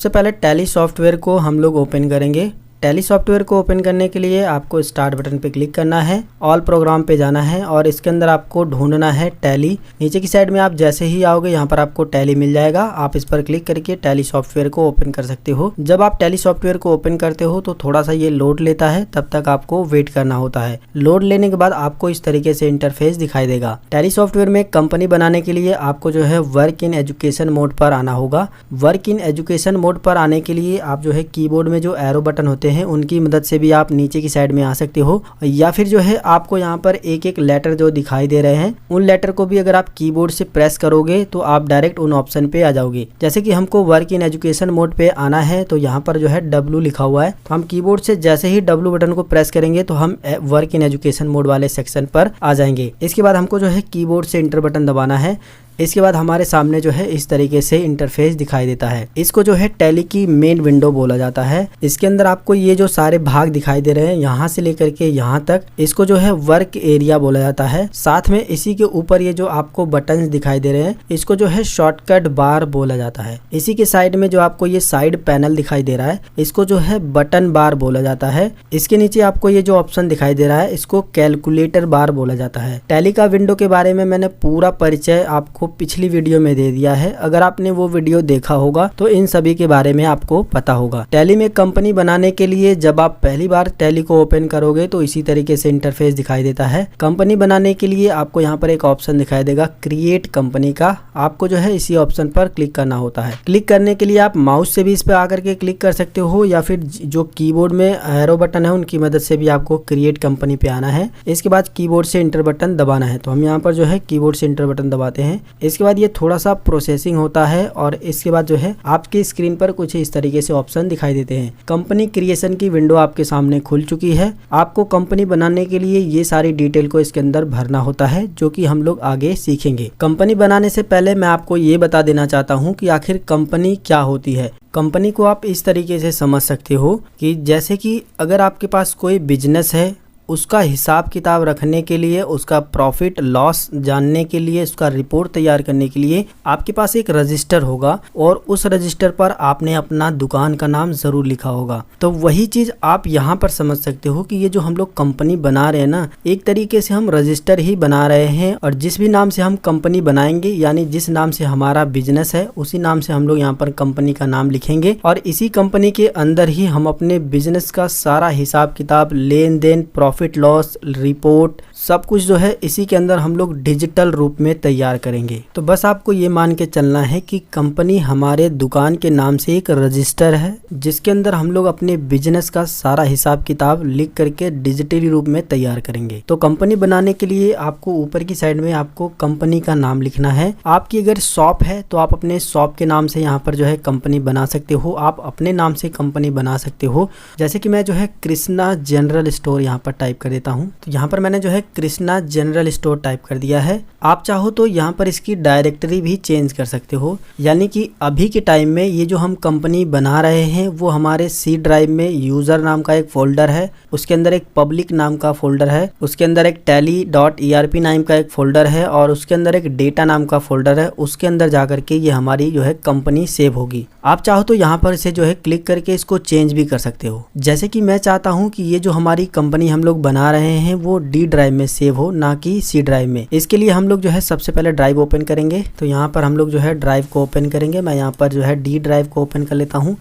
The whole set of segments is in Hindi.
सबसे पहले टैली सॉफ्टवेयर को हम लोग ओपन करेंगे। टैली सॉफ्टवेयर को ओपन करने के लिए आपको स्टार्ट बटन पे क्लिक करना है, ऑल प्रोग्राम पे जाना है और इसके अंदर आपको ढूंढना है टैली। नीचे की साइड में आप जैसे ही आओगे यहाँ पर आपको टैली मिल जाएगा। आप इस पर क्लिक करके टैली सॉफ्टवेयर को ओपन कर सकते हो। जब आप टैली सॉफ्टवेयर को ओपन करते हो तो थोड़ा सा ये लोड लेता है, तब तक आपको वेट करना होता है। लोड लेने के बाद आपको इस तरीके से इंटरफेस दिखाई देगा। टैली सॉफ्टवेयर में कंपनी बनाने के लिए आपको जो है वर्क इन एजुकेशन मोड पर आना होगा। वर्क इन एजुकेशन मोड पर आने के लिए आप जो है कीबोर्ड में जो एरो बटन होते हैं उनकी मदद से भी आप नीचे की साइड में आ सकते हो, या फिर जो है आपको यहाँ पर एक एक लेटर जो दिखाई दे रहे हैं उन लेटर को भी अगर आप कीबोर्ड से प्रेस करोगे तो आप डायरेक्ट उन ऑप्शन पे आ जाओगे। जैसे कि हमको वर्क इन एजुकेशन मोड पे आना है तो यहाँ पर जो है W लिखा हुआ है, तो हम कीबोर्ड से जैसे ही W बटन को प्रेस करेंगे तो हम वर्क इन एजुकेशन मोड वाले सेक्शन पर आ जाएंगे। इसके बाद हमको जो है कीबोर्ड से इंटर बटन दबाना है। इसके बाद हमारे सामने जो है इस तरीके से इंटरफेस दिखाई देता है। इसको जो है टैली की मेन विंडो बोला जाता है। इसके अंदर आपको ये जो सारे भाग दिखाई दे रहे हैं यहाँ से लेकर के यहाँ तक, इसको जो है वर्क एरिया बोला जाता है। साथ में इसी के ऊपर ये जो आपको बटन दिखाई दे रहे हैं इसको जो है शॉर्टकट बार बोला जाता है। इसी के साइड में जो आपको ये साइड पैनल दिखाई दे रहा है इसको जो है बटन बार बोला जाता है। इसके नीचे आपको ये जो ऑप्शन दिखाई दे रहा है इसको कैलकुलेटर बार बोला जाता है। टैली का विंडो के बारे में मैंने पूरा परिचय आपको पिछली वीडियो में दे दिया है। अगर आपने वो वीडियो देखा होगा तो इन सभी के बारे में आपको पता होगा। टैली में कंपनी बनाने के लिए जब आप पहली बार टैली को ओपन करोगे तो इसी तरीके से इंटरफेस दिखाई देता है। कंपनी बनाने के लिए आपको यहाँ पर एक ऑप्शन दिखाई देगा क्रिएट कंपनी का, आपको जो है इसी ऑप्शन पर क्लिक करना होता है। क्लिक करने के लिए आप माउस से भी इस पर आकर के क्लिक कर सकते हो, या फिर जो कीबोर्ड में एरो बटन है उनकी मदद से भी आपको क्रिएट कंपनी पे आना है। इसके बाद कीबोर्ड से इंटर बटन दबाना है, तो हम यहाँ पर जो है कीबोर्ड से इंटर बटन दबाते हैं। इसके बाद ये थोड़ा सा प्रोसेसिंग होता है और इसके बाद जो है आपकी स्क्रीन पर कुछ इस तरीके से ऑप्शन दिखाई देते हैं। कंपनी क्रिएशन की विंडो आपके सामने खुल चुकी है। आपको कंपनी बनाने के लिए ये सारी डिटेल को इसके अंदर भरना होता है, जो कि हम लोग आगे सीखेंगे। कंपनी बनाने से पहले मैं आपको ये बता देना चाहता हूँ कि आखिर कंपनी क्या होती है। कंपनी को आप इस तरीके से समझ सकते हो कि जैसे कि अगर आपके पास कोई बिजनेस है, उसका हिसाब किताब रखने के लिए, उसका प्रॉफिट लॉस जानने के लिए, उसका रिपोर्ट तैयार करने के लिए आपके पास एक रजिस्टर होगा और उस रजिस्टर पर आपने अपना दुकान का नाम ज़रूर लिखा होगा। तो वही चीज़ आप यहाँ पर समझ सकते हो कि ये जो हम लोग कंपनी बना रहे हैं ना, एक तरीके से हम रजिस्टर ही बना रहे हैं और जिस भी नाम से हम कंपनी बनाएंगे, यानी जिस नाम से हमारा बिजनेस है उसी नाम से हम लोग यहाँ पर कंपनी का नाम लिखेंगे और इसी कंपनी के अंदर ही हम अपने बिजनेस का सारा हिसाब किताब, लेन देन, प्रॉफिट लॉस रिपोर्ट, सब कुछ जो है इसी के अंदर हम लोग डिजिटल रूप में तैयार करेंगे। तो बस आपको ये मान के चलना है कि कंपनी हमारे दुकान के नाम से एक रजिस्टर है जिसके अंदर हम लोग अपने बिजनेस का सारा हिसाब किताब लिख करके डिजिटली रूप में तैयार करेंगे। तो कंपनी बनाने के लिए आपको ऊपर की साइड में आपको कंपनी का नाम लिखना है। आपकी अगर शॉप है तो आप अपने शॉप के नाम से यहाँ पर जो है कंपनी बना सकते हो, आप अपने नाम से कंपनी बना सकते हो। जैसे कि मैं जो है कृष्णा जनरल स्टोर यहाँ पर टाइप कर देता हूँ, तो यहाँ पर मैंने जो है कृष्णा जनरल स्टोर टाइप कर दिया है। आप चाहो तो यहाँ पर इसकी डायरेक्टरी भी चेंज कर सकते हो, यानी कि अभी के टाइम में ये जो हम कंपनी बना रहे हैं वो हमारे सी ड्राइव में यूजर नाम का एक फोल्डर है, उसके अंदर एक पब्लिक नाम का फोल्डर है, उसके अंदर एक tally.erp नाम का एक फोल्डर है और उसके अंदर एक डेटा नाम का फोल्डर है। उसके अंदर जाकर के ये हमारी जो है कंपनी सेव होगी। आप चाहो तो यहाँ पर इसे जो है क्लिक करके इसको चेंज भी कर सकते हो। जैसे कि मैं चाहता हूँ कि ये जो हमारी कंपनी हम लोग बना रहे हैं वो डी ड्राइव में सेव हो, ना कि सी ड्राइव में। इसके लिए हम लोग जो है सबसे पहले ड्राइव ओपन करेंगे। तो यहाँ पर हम लोग जो है ड्राइव को ओपन करेंगे। मैं यहाँ पर जो है डी ड्राइव को ओपन कर लेता हूँ।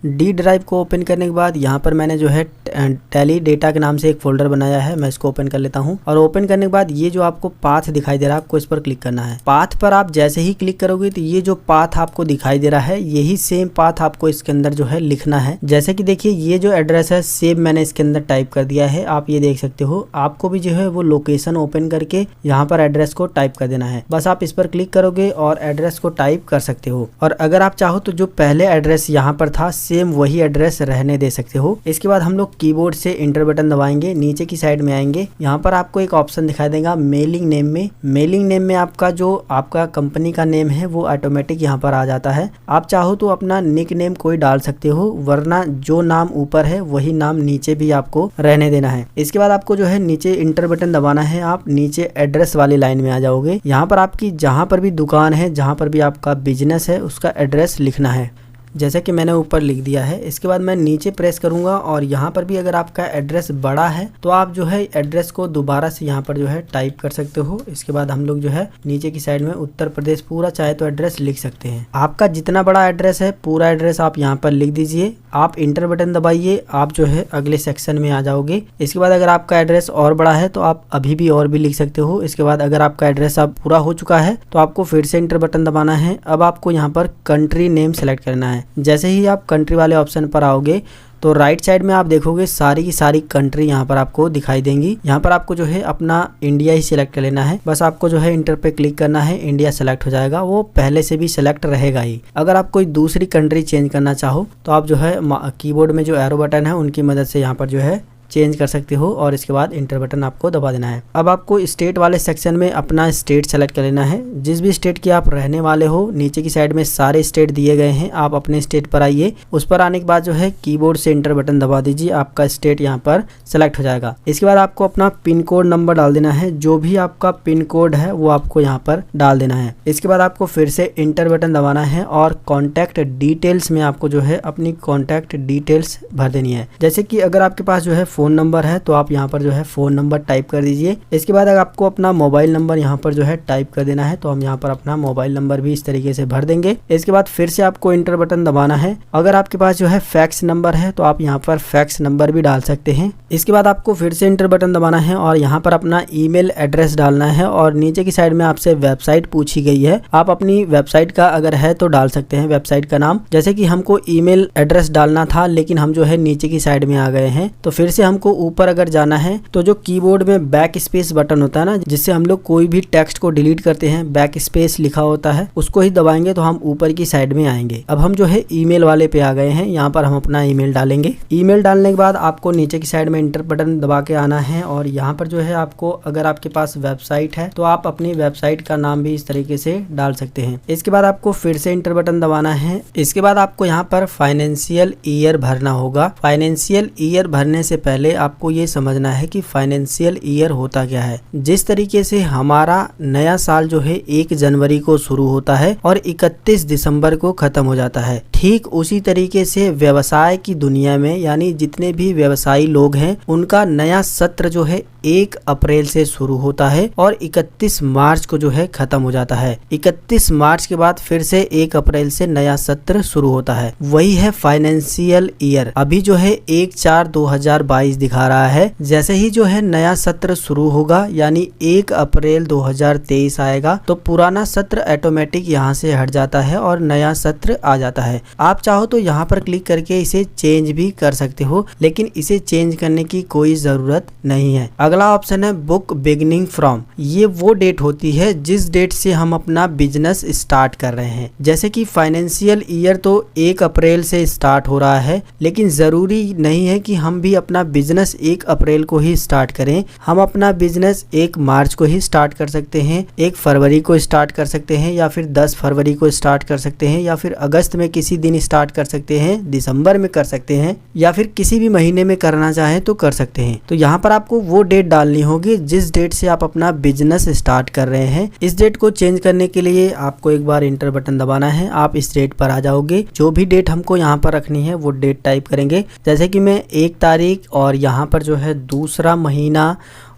डी ड्राइव को ओपन करने के बाद यहाँ पर मैंने जो है टैली डेटा के नाम से एक फोल्डर बनाया है, मैं इसको ओपन कर लेता हूँ। और ओपन करने के बाद ये जो आपको पाथ दिखाई दे रहा है आपको इस पर क्लिक करना है। पाथ पर आप जैसे ही क्लिक करोगे तो ये जो पाथ आपको दिखाई दे रहा है यही सेम पाथ आपको इसके अंदर जो है लिखना है। जैसे कि देखिए ये जो एड्रेस है सेम मैंने इसके अंदर टाइप कर दिया है, आप ये देख सकते हो। आपको भी जो है वो लोकेशन ओपन करके यहाँ पर एड्रेस को टाइप कर देना है। बस आप इस पर क्लिक करोगे और एड्रेस को टाइप कर सकते हो। और अगर आप चाहो तो जो पहले एड्रेस यहाँ पर था सेम वही एड्रेस रहने दे सकते हो। इसके बाद हम लोग कीबोर्ड से इंटर बटन दबाएंगे, नीचे की साइड में आएंगे। यहाँ पर आपको एक ऑप्शन दिखाई देगा मेलिंग नेम में। मेलिंग नेम में आपका जो आपका कंपनी का नेम है वो ऑटोमेटिक यहाँ पर आ जाता है। आप चाहो तो अपना निक नेम कोई डाल सकते हो, वरना जो नाम ऊपर है वही नाम नीचे भी आपको रहने देना है। इसके बाद आपको जो है नीचे इंटर बटन दबाना है। आप नीचे एड्रेस वाली लाइन में आ जाओगे। यहाँ पर आपकी जहाँ पर भी दुकान है, जहाँ पर भी आपका बिजनेस है उसका एड्रेस लिखना है। जैसे कि मैंने ऊपर लिख दिया है। इसके बाद मैं नीचे प्रेस करूंगा और यहाँ पर भी अगर आपका एड्रेस बड़ा है तो आप जो है एड्रेस को दोबारा से यहाँ पर जो है टाइप कर सकते हो। इसके बाद हम लोग जो है नीचे की साइड में उत्तर प्रदेश पूरा चाहे तो एड्रेस लिख सकते हैं। आपका जितना बड़ा एड्रेस है पूरा एड्रेस आप यहाँ पर लिख दीजिए। आप इंटर बटन दबाइए, आप जो है अगले सेक्शन में आ जाओगे। इसके बाद अगर आपका एड्रेस और बड़ा है तो आप अभी भी और भी लिख सकते हो। इसके बाद अगर आपका एड्रेस अब पूरा हो चुका है तो आपको फिर से इंटर बटन दबाना है। अब आपको यहाँ पर कंट्री नेम सेलेक्ट करना है। जैसे ही आप कंट्री वाले ऑप्शन पर आओगे तो राइट साइड में आप देखोगे सारी की सारी कंट्री यहाँ पर आपको दिखाई देंगी। यहाँ पर आपको जो है अपना इंडिया ही सिलेक्ट कर लेना है। बस आपको जो है इंटर पे क्लिक करना है, इंडिया सेलेक्ट हो जाएगा, वो पहले से भी सिलेक्ट रहेगा ही। अगर आप कोई दूसरी कंट्री चेंज करना चाहो तो आप जो है कीबोर्ड में जो एरो बटन है उनकी मदद से यहाँ पर जो है चेंज कर सकते हो और इसके बाद इंटर बटन आपको दबा देना है। अब आपको स्टेट वाले सेक्शन में अपना स्टेट सेलेक्ट कर लेना है। जिस भी स्टेट की आप रहने वाले हो नीचे की साइड में सारे स्टेट दिए गए हैं। आप अपने स्टेट पर आइए, उस पर आने के बाद जो है कीबोर्ड से इंटर बटन दबा दीजिए, आपका स्टेट यहाँ पर सेलेक्ट हो जाएगा। इसके बाद आपको अपना पिन कोड नंबर डाल देना है। जो भी आपका पिन कोड है वो आपको यहाँ पर डाल देना है। इसके बाद आपको फिर से इंटर बटन दबाना है और कॉन्टैक्ट डिटेल्स में आपको जो है अपनी कॉन्टैक्ट डिटेल्स भर देनी है। जैसे कि अगर आपके पास जो है फोन नंबर है तो आप यहाँ पर जो है फोन नंबर टाइप कर दीजिए। इसके बाद अगर आपको अपना मोबाइल नंबर यहाँ पर जो है टाइप कर देना है तो हम यहाँ पर अपना मोबाइल नंबर भी इस तरीके से भर देंगे। इसके बाद फिर से आपको इंटर बटन दबाना है। अगर आपके पास जो है फैक्स नंबर है तो आप यहाँ पर फैक्स नंबर भी डाल सकते हैं। इसके बाद आपको फिर से इंटर बटन दबाना है और यहाँ पर अपना ईमेल एड्रेस डालना है और नीचे की साइड में आपसे वेबसाइट पूछी गई है। आप अपनी वेबसाइट का अगर है तो डाल सकते हैं वेबसाइट का नाम। जैसे कि हमको ईमेल एड्रेस डालना था लेकिन हम जो है नीचे की साइड में आ गए हैं तो फिर से हमको ऊपर अगर जाना है तो जो कीबोर्ड में बैक स्पेस बटन होता है ना, जिससे हम लोग कोई भी टेक्स्ट को डिलीट करते हैं, बैक स्पेस लिखा होता है, उसको ही दबाएंगे तो हम ऊपर की साइड में आएंगे। अब हम जो है ईमेल वाले पे आ गए हैं। यहाँ पर हम अपना ईमेल डालेंगे। ईमेल डालने के बाद आपको नीचे की साइड में इंटर बटन दबा के आना है और यहाँ पर जो है आपको अगर आपके पास वेबसाइट है तो आप अपनी वेबसाइट का नाम भी इस तरीके से डाल सकते हैं। इसके बाद आपको फिर से इंटर बटन दबाना है। इसके बाद आपको यहाँ पर फाइनेंशियल ईयर भरना होगा। फाइनेंशियल ईयर भरने से पहले आपको ये समझना है कि फाइनेंशियल ईयर होता क्या है। जिस तरीके से हमारा नया साल जो है 1 जनवरी को शुरू होता है और 31 दिसंबर को खत्म हो जाता है, ठीक उसी तरीके से व्यवसाय की दुनिया में यानी जितने भी व्यवसायी लोग हैं उनका नया सत्र जो है 1 अप्रैल से शुरू होता है और 31 मार्च को जो है खत्म हो जाता है। 31 मार्च के बाद फिर से 1 अप्रैल से नया सत्र शुरू होता है, वही है फाइनेंशियल ईयर। अभी जो है 1/4/2022 दिखा रहा है। जैसे ही जो है नया सत्र शुरू होगा यानी 1 अप्रैल 2023 आएगा तो पुराना सत्र ऑटोमेटिक यहाँ से हट जाता है और नया सत्र आ जाता है। आप चाहो तो यहाँ पर क्लिक करके इसे चेंज भी कर सकते हो, लेकिन इसे चेंज करने की कोई जरूरत नहीं है। अगला ऑप्शन है बुक बिगिनिंग फ्रॉम। ये वो डेट होती है जिस डेट से हम अपना बिजनेस स्टार्ट कर रहे हैं। जैसे कि फाइनेंशियल ईयर तो 1 अप्रैल से स्टार्ट हो रहा है, लेकिन जरूरी नहीं है कि हम भी अपना बिजनेस 1 अप्रैल को ही स्टार्ट करें। हम अपना बिजनेस 1 मार्च को ही स्टार्ट कर सकते हैं, 1 फरवरी को स्टार्ट कर सकते हैं या फिर 10 फरवरी को स्टार्ट कर सकते हैं या फिर अगस्त में किसी दिन स्टार्ट कर सकते हैं, दिसंबर में कर सकते हैं या फिर किसी भी महीने में करना चाहें तो कर सकते हैं। तो यहाँ पर आपको वो डेट डालनी होगी जिस डेट से आप अपना बिजनेस स्टार्ट कर रहे हैं। इस डेट को चेंज करने के लिए आपको एक बार इंटर बटन दबाना है। आप इस डेट पर आ जाओगे। जो भी डेट हमको यहाँ पर रखनी है वो डेट टाइप करेंगे। जैसे कि मैं 1 तारीख और यहाँ पर जो है दूसरा महीना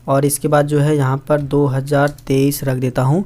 और इसके बाद जो है यहाँ पर 2023 रख देता हूँ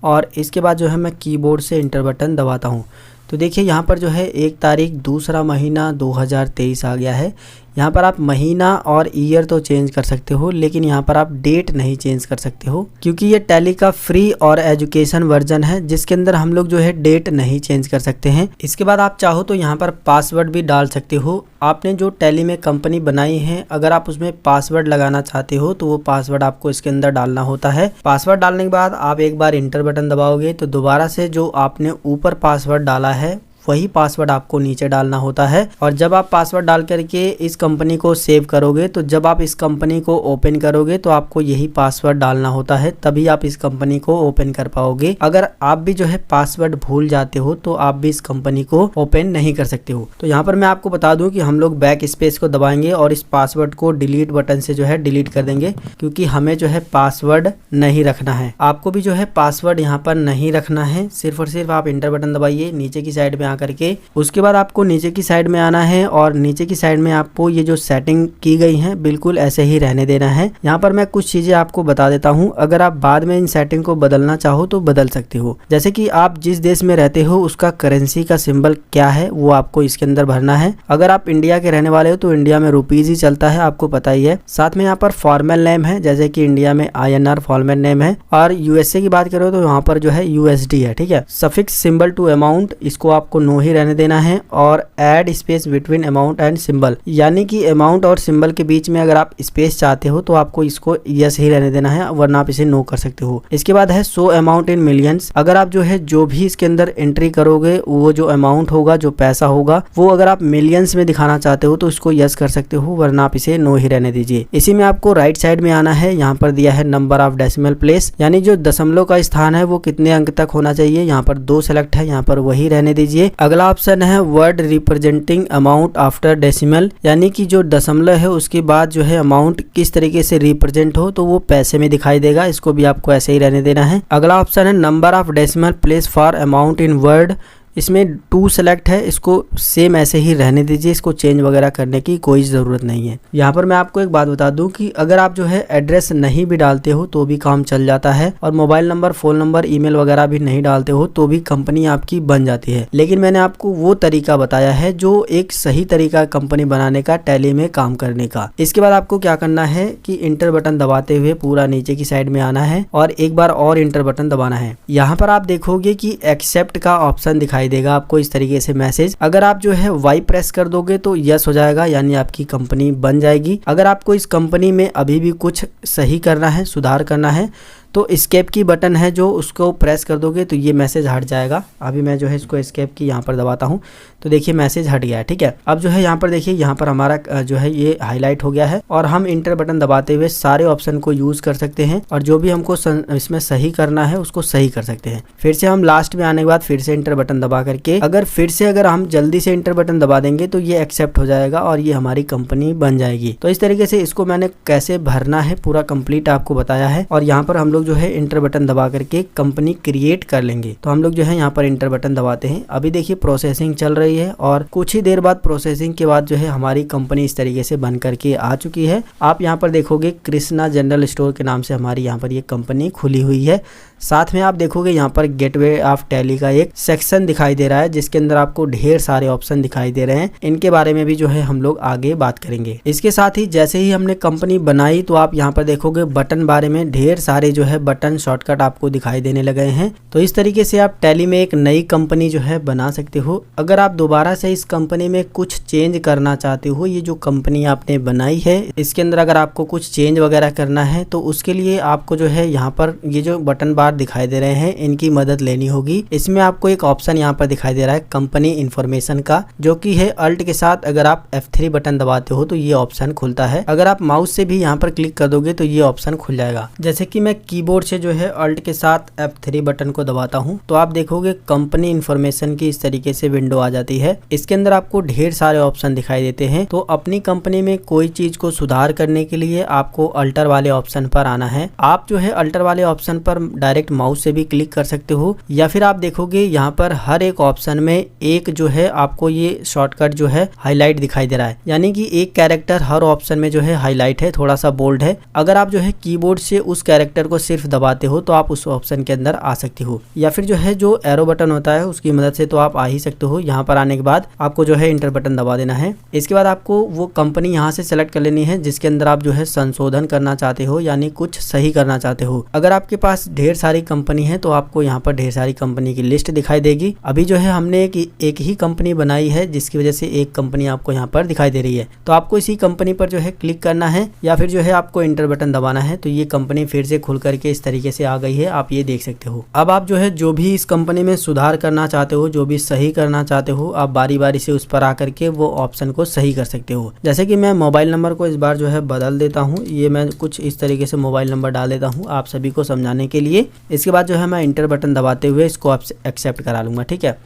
और इसके बाद जो है मैं कीबोर्ड से इंटर बटन दबाता हूँ। तो देखिए यहाँ पर जो है 1 तारीख दूसरा महीना 2023 आ गया है। यहाँ पर आप महीना और ईयर तो चेंज कर सकते हो, लेकिन यहाँ पर आप डेट नहीं चेंज कर सकते हो क्योंकि ये टैली का फ्री और एजुकेशन वर्जन है जिसके अंदर हम लोग जो है डेट नहीं चेंज कर सकते हैं। इसके बाद आप चाहो तो यहाँ पर पासवर्ड भी डाल सकते हो। आपने जो टैली में कंपनी बनाई है अगर आप उसमें पासवर्ड लगाना चाहते हो तो वो पासवर्ड आपको इसके अंदर डालना होता है। पासवर्ड डालने के बाद आप एक बार इंटर बटन दबाओगे तो दोबारा से जो आपने ऊपर पासवर्ड डाला है वही पासवर्ड आपको नीचे डालना होता है। और जब आप पासवर्ड डाल करके इस कंपनी को सेव करोगे तो जब आप इस कंपनी को ओपन करोगे तो आपको यही पासवर्ड डालना होता है, तभी आप इस कंपनी को ओपन कर पाओगे। अगर आप भी जो है पासवर्ड भूल जाते हो तो आप भी इस कंपनी को ओपन नहीं कर सकते हो। तो यहाँ पर मैं आपको बता दूं कि हम लोग बैक स्पेस को दबाएंगे और इस पासवर्ड को डिलीट बटन से जो है डिलीट कर देंगे क्योंकि हमें जो है पासवर्ड नहीं रखना है। आपको भी जो है पासवर्ड यहाँ पर नहीं रखना है। सिर्फ और सिर्फ आप इंटर बटन दबाइए, नीचे की साइड में आकर के उसके बाद आपको नीचे की साइड में आना है और नीचे की साइड में आपको ये जो सेटिंग की गई है बिल्कुल ऐसे ही रहने देना है। यहाँ पर मैं कुछ चीजें आपको बता देता हूँ, अगर आप बाद में इन सेटिंग को बदलना चाहो तो बदल सकते हो। जैसे कि आप जिस देश में रहते हो उसका करेंसी का सिंबल क्या है वो आपको इसके अंदर भरना है। अगर आप इंडिया के रहने वाले हो तो इंडिया में रुपीज ही चलता है, आपको पता ही है। साथ में यहाँ पर फॉर्मल नेम है, जैसे कि इंडिया में INR फॉर्मल नेम है, और यूएसए की बात करो तो यहाँ पर जो है USD है, ठीक है। सफिक्स सिंबल टू अमाउंट, इसको आपको नो ही रहने देना है, और add space between amount and symbol, यानी कि अमाउंट और सिंबल के बीच में अगर आप स्पेस चाहते हो तो आपको इसको यस ही रहने देना है, वरना आप इसे नो कर सकते हो। इसके बाद है शो अमाउंट इन मिलियंस, अगर आप जो है जो भी इसके अंदर एंट्री करोगे वो जो अमाउंट होगा, जो पैसा होगा, वो अगर आप मिलियंस में दिखाना चाहते हो तो इसको यस कर सकते हो, वरना आप इसे नो ही रहने दीजिए। इसी में आपको राइट साइड में आना है, यहाँ पर दिया है नंबर ऑफ डेसिमल प्लेस, यानी जो दशमलव का स्थान है वो कितने अंक तक होना चाहिए, यहाँ पर 2 सेलेक्ट है, यहाँ पर वही रहने दीजिए। अगला ऑप्शन है word representing amount after decimal, यानी कि जो दशमलव है उसके बाद जो है अमाउंट किस तरीके से रिप्रेजेंट हो तो वो पैसे में दिखाई देगा, इसको भी आपको ऐसे ही रहने देना है। अगला ऑप्शन है number of decimal place for amount in word, इसमें 2 सेलेक्ट है, इसको सेम ऐसे ही रहने दीजिए, इसको चेंज वगैरह करने की कोई ज़रूरत नहीं है। यहाँ पर मैं आपको एक बात बता दूं कि अगर आप जो है एड्रेस नहीं भी डालते हो तो भी काम चल जाता है, और mobile number, phone number, email वगैरह भी नहीं डालते हो तो भी कंपनी आपकी बन जाती है। लेकिन मैंने आपको वो तरीका बताया है जो एक सही तरीका कंपनी बनाने का, टैली में काम करने का। इसके बाद आपको क्या करना है कि इंटर बटन दबाते हुए पूरा नीचे की साइड में आना है और एक बार और इंटर बटन दबाना है। यहाँ पर आप देखोगे कि एक्सेप्ट का ऑप्शन दिखाई देगा आपको इस तरीके से मैसेज, अगर आप जो है वाई प्रेस कर दोगे तो यस हो जाएगा, यानी आपकी कंपनी बन जाएगी। अगर आपको इस कंपनी में अभी भी कुछ सही करना है, सुधार करना है, तो एस्केप की बटन है जो, उसको प्रेस कर दोगे तो ये मैसेज हट जाएगा। अभी मैं जो है इसको एस्केप की यहाँ पर दबाता हूँ तो देखिए मैसेज हट गया है, ठीक है। अब जो है यहाँ पर देखिए, यहाँ पर हमारा जो है ये हाईलाइट हो गया है, और हम इंटर बटन दबाते हुए सारे ऑप्शन को यूज कर सकते हैं, और जो भी हमको इसमें सही करना है उसको सही कर सकते हैं। फिर से हम लास्ट में आने के बाद फिर से इंटर बटन दबा करके अगर हम जल्दी से इंटर बटन दबा देंगे तो ये एक्सेप्ट हो जाएगा और ये हमारी कंपनी बन जाएगी। तो इस तरीके से इसको मैंने कैसे भरना है पूरा कंप्लीट आपको बताया है, और यहाँ पर हम लोग जो है इंटर बटन दबा करके कंपनी क्रिएट कर लेंगे। तो हम लोग जो है यहाँ पर इंटर बटन दबाते हैं, अभी देखिए प्रोसेसिंग चल रही है, और कुछ ही देर बाद प्रोसेसिंग के बाद जो है हमारी कंपनी इस तरीके से बन करके आ चुकी है। आप यहाँ पर देखोगे कृष्णा जनरल स्टोर के नाम से हमारी यहाँ पर ये कंपनी खुली हुई है। साथ में आप देखोगे यहाँ पर गेटवे ऑफ टैली का एक सेक्शन दिखाई दे रहा है, जिसके अंदर आपको ढेर सारे ऑप्शन दिखाई दे रहे हैं। इनके बारे में भी जो है हम लोग आगे बात करेंगे। इसके साथ ही जैसे ही हमने कंपनी बनाई तो आप यहाँ पर देखोगे बटन बारे में ढेर सारे जो है बटन शॉर्टकट आपको दिखाई देने लगे हैं। तो इस तरीके से आप टैली में एक नई कंपनी जो है बना सकते हो। अगर आप दोबारा से इस कंपनी में कुछ चेंज करना चाहते हो, ये जो कंपनी आपने बनाई है इसके अंदर अगर आपको कुछ चेंज वगैरह करना है तो उसके लिए आपको जो है यहाँ पर ये जो बटन बार दिखाई दे रहे हैं इनकी मदद लेनी होगी। इसमें आपको एक ऑप्शन यहाँ पर दिखाई दे रहा है कंपनी इन्फॉर्मेशन का, जो कि है अल्ट के साथ अगर आप F3 बटन दबाते हो तो ये ऑप्शन खुलता है। अगर आप माउस से भी यहाँ पर क्लिक कर दोगे तो ये ऑप्शन खुल जाएगा। जैसे कि मैं कीबोर्ड से जो है अल्ट के साथ F3 बटन को दबाता हूँ तो आप देखोगे कंपनी इन्फॉर्मेशन की इस तरीके से विंडो आ जाती है। इसके अंदर आपको ढेर सारे ऑप्शन दिखाई देते हैं। तो अपनी कंपनी में कोई चीज को सुधार करने के लिए आपको अल्टर वाले ऑप्शन पर आना है। आप जो है अल्टर वाले ऑप्शन पर डायरेक्ट माउस से भी क्लिक कर सकते हो, या फिर आप देखोगे यहाँ पर हर एक ऑप्शन में एक जो है आपको ये शॉर्टकट जो है हाईलाइट दिखाई दे रहा है, यानी कि एक कैरेक्टर हर ऑप्शन में जो है हाईलाइट है, थोड़ा सा बोल्ड है। अगर आप जो है कीबोर्ड से उस कैरेक्टर को सिर्फ दबाते हो तो आप उस ऑप्शन के अंदर आ सकते हो, या फिर जो है जो एरो बटन होता है उसकी मदद से तो आप आ ही सकते हो। यहाँ पर आने के बाद आपको जो है इंटर बटन दबा देना है। इसके बाद आपको वो कंपनी यहाँ से सेलेक्ट कर लेनी है जिसके अंदर आप जो है संशोधन करना चाहते हो, यानी कुछ सही करना चाहते हो। अगर आपके पास ढेर सारी कंपनी है तो आपको यहाँ पर ढेर सारी कंपनी की लिस्ट दिखाई देगी। अभी जो है हमने एक ही कंपनी बनाई है जिसकी वजह से एक कंपनी आपको यहाँ पर दिखाई दे रही है। तो आपको इसी कंपनी पर जो है क्लिक करना है, या फिर जो है आपको इंटर बटन दबाना है। तो ये कंपनी फिर से खुल करके इस तरीके से आ गई है, आप ये देख सकते हो। अब आप जो है जो भी इस कंपनी में सुधार करना चाहते हो, जो भी सही करना चाहते हो, आप बारी बारी से उस पर आकर के वो ऑप्शन को सही कर सकते हो। जैसे कि मैं मोबाइल नंबर को इस बार जो है बदल देता हूँ, ये मैं कुछ इस तरीके से मोबाइल नंबर डाल देता हूँ आप सभी को समझाने के लिए। इसके बाद जो है मैं इंटर बटन दबाते हुए इसको एक्सेप्ट करा लूंगा, ठीक है।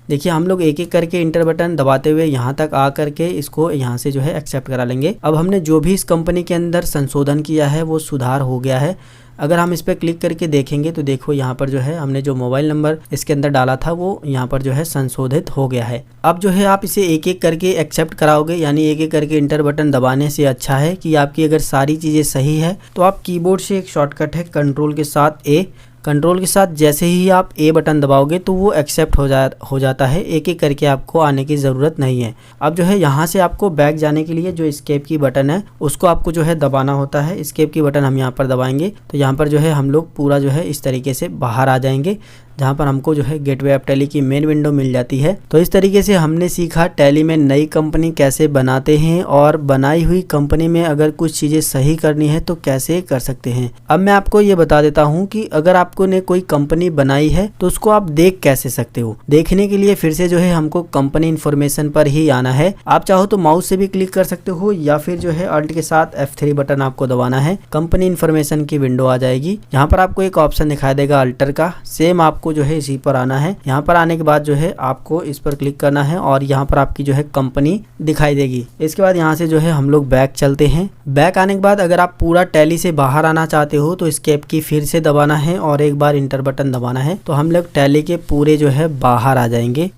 देखिए हम लोग एक एक करके इंटर बटन दबाते हुए यहाँ तक आ करके इसको यहाँ से जो है एक्सेप्ट करा लेंगे। अब हमने जो भी इस कंपनी के अंदर संशोधन किया है वो सुधार हो गया है। अगर हम इस पर क्लिक करके देखेंगे तो देखो यहाँ पर जो है हमने जो मोबाइल नंबर इसके अंदर डाला था वो यहाँ पर जो है संशोधित हो गया है। अब जो है आप इसे एक एक करके एक्सेप्ट कराओगे, यानी एक एक करके इंटर बटन दबाने से अच्छा है कि आपकी अगर सारी चीज़ें सही है तो आप कीबोर्ड से एक शॉर्टकट है कंट्रोल के साथ ए, कंट्रोल के साथ जैसे ही आप ए बटन दबाओगे तो वो एक्सेप्ट हो जाता है। एक एक करके आपको आने की ज़रूरत नहीं है। अब जो है यहाँ से आपको बैक जाने के लिए जो एस्केप की बटन है उसको आपको जो है दबाना होता है। एस्केप की बटन हम यहाँ पर दबाएंगे तो यहाँ पर जो है हम लोग पूरा जो है इस तरीके से बाहर आ जाएंगे, जहाँ पर हमको जो है गेटवे ऑफ टैली की मेन विंडो मिल जाती है। तो इस तरीके से हमने सीखा टैली में नई कंपनी कैसे बनाते हैं और बनाई हुई कंपनी में अगर कुछ चीज़ें सही करनी है तो कैसे कर सकते हैं। अब मैं आपको ये बता देता हूँ कि अगर आपको ने कोई कंपनी बनाई है तो उसको आप देख कैसे सकते हो। देखने के लिए फिर से जो है हमको कंपनी इन्फॉर्मेशन पर ही आना है। आप चाहो तो माउस से भी क्लिक कर सकते हो या फिर जो है अल्ट के साथ F3 बटन आपको दबाना है। कंपनी इन्फॉर्मेशन की विंडो आ जाएगी। यहाँ पर आपको एक ऑप्शन दिखाई देगा अल्टर का, सेम आपको जो है इसी पर आना है। यहाँ पर आने के बाद जो है आपको इस पर क्लिक करना है और यहाँ पर आपकी जो है कंपनी दिखाई देगी। इसके बाद यहाँ से जो है हम लोग बैक चलते हैं। बैक आने के बाद अगर आप पूरा टैली से बाहर आना चाहते हो तो एस्केप की फिर से दबाना है और एक बार इंटर बटन दबाना है तो हम लोग टैली के पूरे जो है बाहर आ जाएंगे।